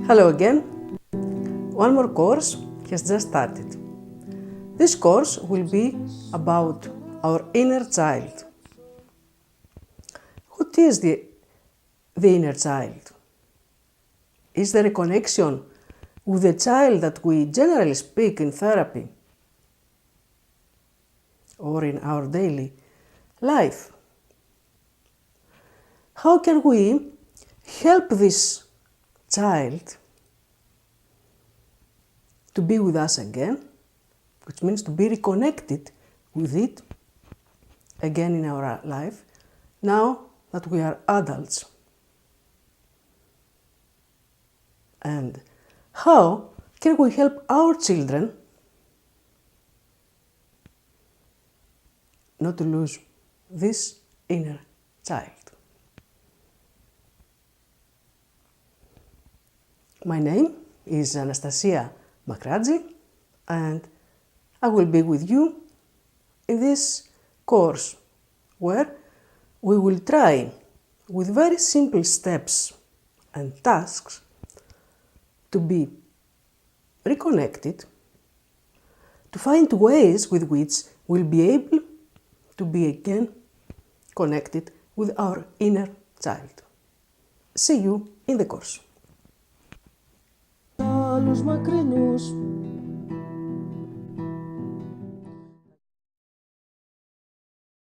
Hello again. One more course has just started. This course will be about our inner child. What is the inner child? Is there a connection with the child that we generally speak in therapy or in our daily life? How can we help this child to be with us again, which means to be reconnected with it again in our life, now that we are adults? And how can we help our children not to lose this inner child? My name is Anastasia Makradzi, and I will be with you in this course where we will try with very simple steps and tasks to be reconnected, to find ways with which we'll be able to be again connected with our inner child. See you in the course. Άλλους μακρινούς